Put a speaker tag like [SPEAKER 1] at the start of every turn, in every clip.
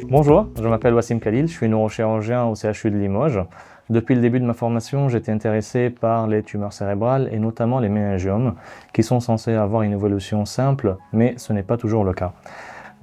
[SPEAKER 1] Bonjour, je m'appelle Wassim Khalil, je suis neurochirurgien au CHU de Limoges. Depuis le début de ma formation, j'étais intéressé par les tumeurs cérébrales et notamment les méningiomes, qui sont censés avoir une évolution simple, mais ce n'est pas toujours le cas.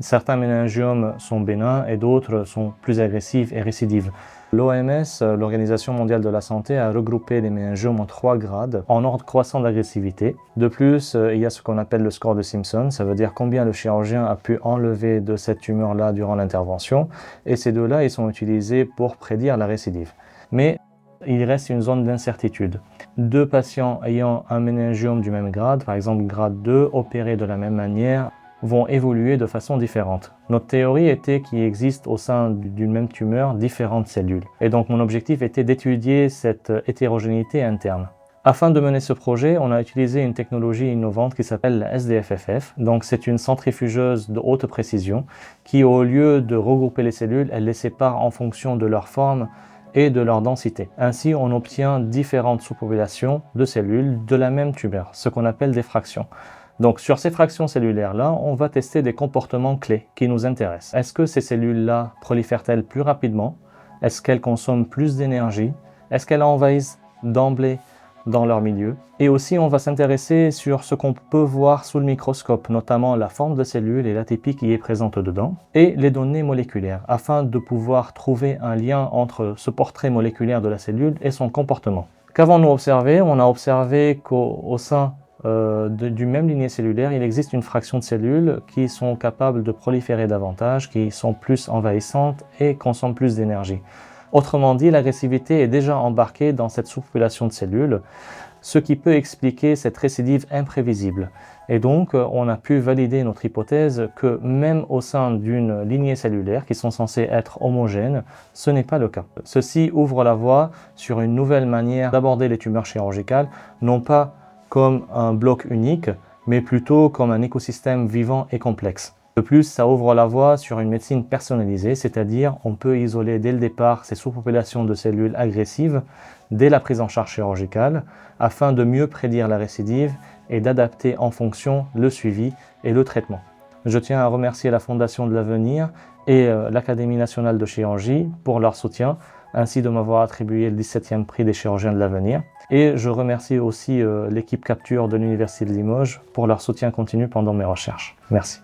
[SPEAKER 1] Certains méningiomes sont bénins et d'autres sont plus agressifs et récidives. L'OMS, l'Organisation mondiale de la santé, a regroupé les méningiomes en 3 grades, en ordre croissant d'agressivité. De plus, il y a ce qu'on appelle le score de Simpson, ça veut dire combien le chirurgien a pu enlever de cette tumeur-là durant l'intervention, et ces deux-là, ils sont utilisés pour prédire la récidive. Mais il reste une zone d'incertitude. 2 patients ayant un méningiome du même grade, par exemple grade 2, opérés de la même manière, vont évoluer de façon différente. Notre théorie était qu'il existe au sein d'une même tumeur différentes cellules. Et donc mon objectif était d'étudier cette hétérogénéité interne. Afin de mener ce projet, on a utilisé une technologie innovante qui s'appelle la SDFFF. Donc c'est une centrifugeuse de haute précision qui, au lieu de regrouper les cellules, elle les sépare en fonction de leur forme et de leur densité. Ainsi, on obtient différentes sous-populations de cellules de la même tumeur, ce qu'on appelle des fractions. Donc sur ces fractions cellulaires-là, on va tester des comportements clés qui nous intéressent. Est-ce que ces cellules-là prolifèrent-elles plus rapidement? Est-ce qu'elles consomment plus d'énergie? Est-ce qu'elles envahissent d'emblée dans leur milieu? Et aussi, on va s'intéresser sur ce qu'on peut voir sous le microscope, notamment la forme de cellule et l'atypie qui est présente dedans, et les données moléculaires, afin de pouvoir trouver un lien entre ce portrait moléculaire de la cellule et son comportement. Qu'avons-nous observé? On a observé qu'au sein du même lignée cellulaire, il existe une fraction de cellules qui sont capables de proliférer davantage, qui sont plus envahissantes et consomment plus d'énergie. Autrement dit, l'agressivité est déjà embarquée dans cette sous-population de cellules, ce qui peut expliquer cette récidive imprévisible. Et donc, on a pu valider notre hypothèse que même au sein d'une lignée cellulaire qui sont censées être homogènes, ce n'est pas le cas. Ceci ouvre la voie sur une nouvelle manière d'aborder les tumeurs chirurgicales, non pas comme un bloc unique, mais plutôt comme un écosystème vivant et complexe. De plus, ça ouvre la voie sur une médecine personnalisée, c'est-à-dire on peut isoler dès le départ ces sous-populations de cellules agressives dès la prise en charge chirurgicale, afin de mieux prédire la récidive et d'adapter en fonction le suivi et le traitement. Je tiens à remercier la Fondation de l'Avenir et l'Académie nationale de chirurgie pour leur soutien, ainsi de m'avoir attribué le 17e prix des chirurgiens de l'avenir. Et je remercie aussi l'équipe Capture de l'Université de Limoges pour leur soutien continu pendant mes recherches. Merci.